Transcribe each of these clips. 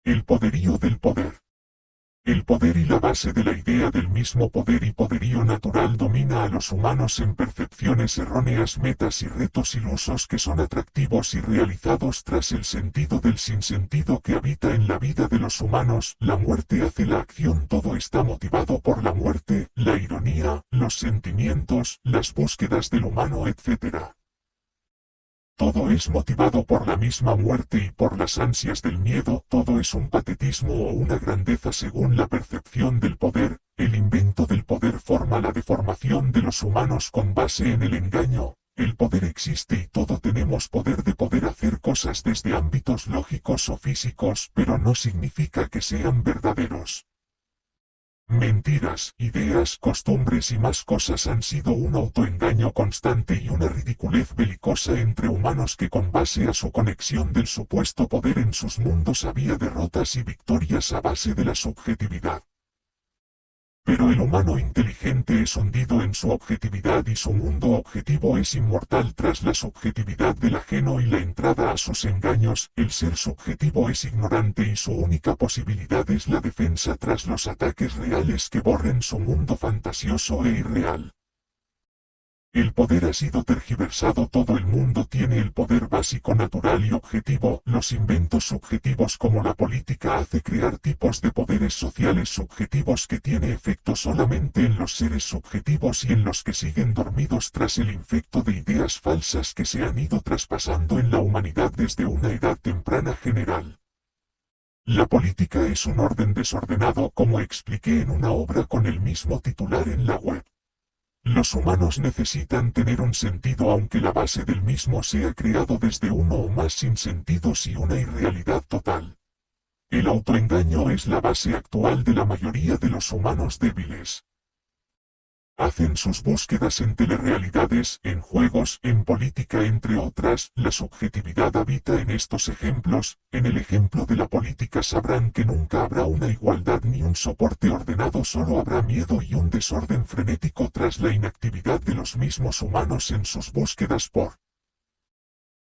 El poderío del poder. El poder y la base de la idea del mismo poder y poderío natural domina a los humanos en percepciones erróneas, metas y retos ilusos que son atractivos y realizados tras el sentido del sinsentido que habita en la vida de los humanos. La muerte hace la acción, todo está motivado por la muerte, la ironía, los sentimientos, las búsquedas del humano, etc. Todo es motivado por la misma muerte y por las ansias del miedo, todo es un patetismo o una grandeza según la percepción del poder. El invento del poder forma la deformación de los humanos con base en el engaño. El poder existe y todo tenemos poder de poder hacer cosas desde ámbitos lógicos o físicos, pero no significa que sean verdaderos. Mentiras, ideas, costumbres y más cosas han sido un autoengaño constante y una ridiculez belicosa entre humanos que con base a su conexión del supuesto poder en sus mundos había derrotas y victorias a base de la subjetividad. Pero el humano inteligente es hundido en su objetividad y su mundo objetivo es inmortal tras la subjetividad del ajeno y la entrada a sus engaños. El ser subjetivo es ignorante y su única posibilidad es la defensa tras los ataques reales que borren su mundo fantasioso e irreal. El poder ha sido tergiversado, todo el mundo tiene el poder básico natural y objetivo. Los inventos subjetivos como la política hace crear tipos de poderes sociales subjetivos que tiene efecto solamente en los seres subjetivos y en los que siguen dormidos tras el infecto de ideas falsas que se han ido traspasando en la humanidad desde una edad temprana general. La política es un orden desordenado, como expliqué en una obra con el mismo titular en la web. Los humanos necesitan tener un sentido aunque la base del mismo sea creado desde uno o más sinsentidos y una irrealidad total. El autoengaño es la base actual de la mayoría de los humanos débiles. Hacen sus búsquedas en telerrealidades, en juegos, en política, entre otras. La subjetividad habita en estos ejemplos. En el ejemplo de la política sabrán que nunca habrá una igualdad ni un soporte ordenado, solo habrá miedo y un desorden frenético tras la inactividad de los mismos humanos en sus búsquedas por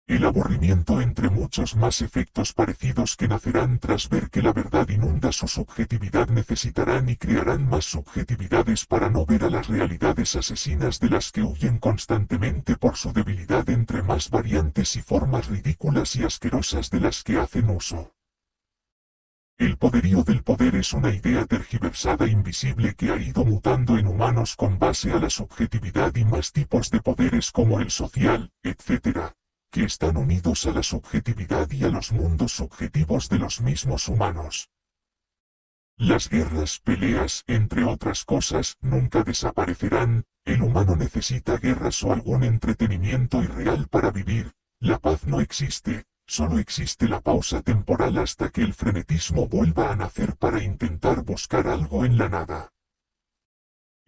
el aburrimiento, entre muchos más efectos parecidos que nacerán tras ver que la verdad inunda su subjetividad. Necesitarán y crearán más subjetividades para no ver a las realidades asesinas de las que huyen constantemente por su debilidad, entre más variantes y formas ridículas y asquerosas de las que hacen uso. El poderío del poder es una idea tergiversada invisible que ha ido mutando en humanos con base a la subjetividad y más tipos de poderes como el social, etc., que están unidos a la subjetividad y a los mundos subjetivos de los mismos humanos. Las guerras, peleas, entre otras cosas, nunca desaparecerán. El humano necesita guerras o algún entretenimiento irreal para vivir. La paz no existe, solo existe la pausa temporal hasta que el frenetismo vuelva a nacer para intentar buscar algo en la nada.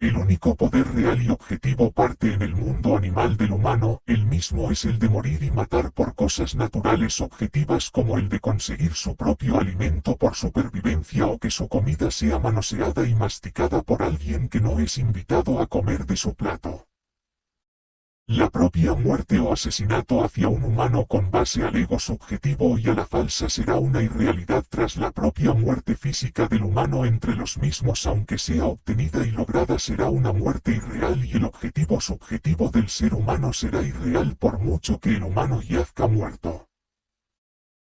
El único poder real y objetivo parte en el mundo animal del humano, el mismo es el de morir y matar por cosas naturales objetivas como el de conseguir su propio alimento por supervivencia o que su comida sea manoseada y masticada por alguien que no es invitado a comer de su plato. La propia muerte o asesinato hacia un humano con base al ego subjetivo y a la falsa será una irrealidad tras la propia muerte física del humano entre los mismos, aunque sea obtenida y lograda será una muerte irreal y el objetivo subjetivo del ser humano será irreal por mucho que el humano yazca muerto.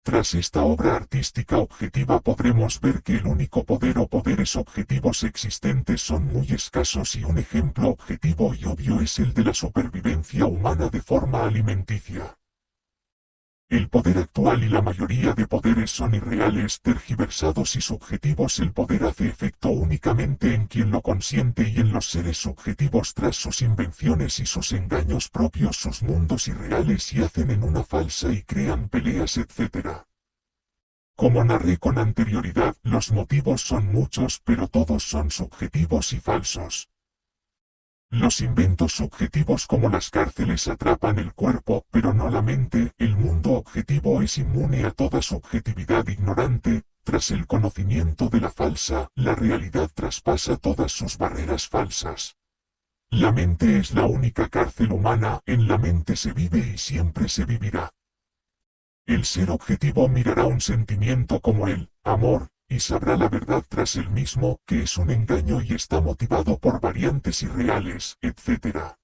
Tras esta obra artística objetiva podremos ver que el único poder o poderes objetivos existentes son muy escasos y un ejemplo objetivo y obvio es el de la supervivencia humana de forma alimenticia. El poder actual y la mayoría de poderes son irreales, tergiversados y subjetivos. El poder hace efecto únicamente en quien lo consiente y en los seres subjetivos tras sus invenciones y sus engaños propios, sus mundos irreales y hacen en una falsa y crean peleas, etc. Como narré con anterioridad, los motivos son muchos, pero todos son subjetivos y falsos. Los inventos subjetivos como las cárceles atrapan el cuerpo, pero no la mente. El mundo objetivo es inmune a toda subjetividad ignorante. Tras el conocimiento de la falsa, la realidad traspasa todas sus barreras falsas. La mente es la única cárcel humana, en la mente se vive y siempre se vivirá. El ser objetivo mirará un sentimiento como el amor, y sabrá la verdad tras el mismo, que es un engaño y está motivado por variantes irreales, etc.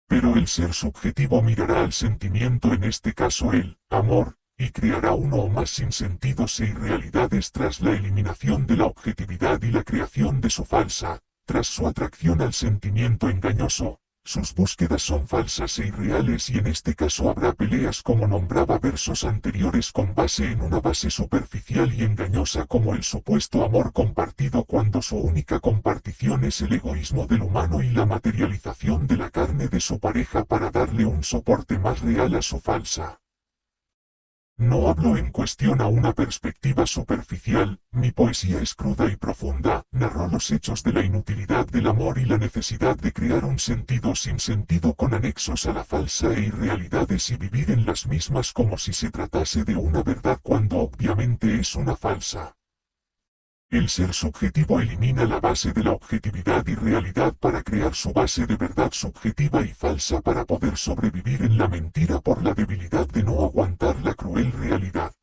Pero el ser subjetivo mirará al sentimiento, en este caso el amor, y creará uno o más sinsentidos e irrealidades tras la eliminación de la objetividad y la creación de su falsa, tras su atracción al sentimiento engañoso. Sus búsquedas son falsas e irreales, y en este caso habrá peleas, como nombraba versos anteriores, con base en una base superficial y engañosa como el supuesto amor compartido, cuando su única compartición es el egoísmo del humano y la materialización de la carne de su pareja para darle un soporte más real a su falsa. No hablo en cuestión a una perspectiva superficial, mi poesía es cruda y profunda, narró los hechos de la inutilidad del amor y la necesidad de crear un sentido sin sentido con anexos a la falsa e irrealidades y vivir en las mismas como si se tratase de una verdad cuando obviamente es una falsa. El ser subjetivo elimina la base de la objetividad y realidad para crear su base de verdad subjetiva y falsa para poder sobrevivir en la mentira por la debilidad de no aguantar la cruel realidad.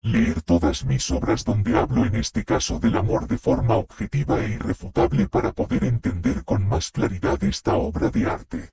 Leer todas mis obras donde hablo en este caso del amor de forma objetiva e irrefutable para poder entender con más claridad esta obra de arte.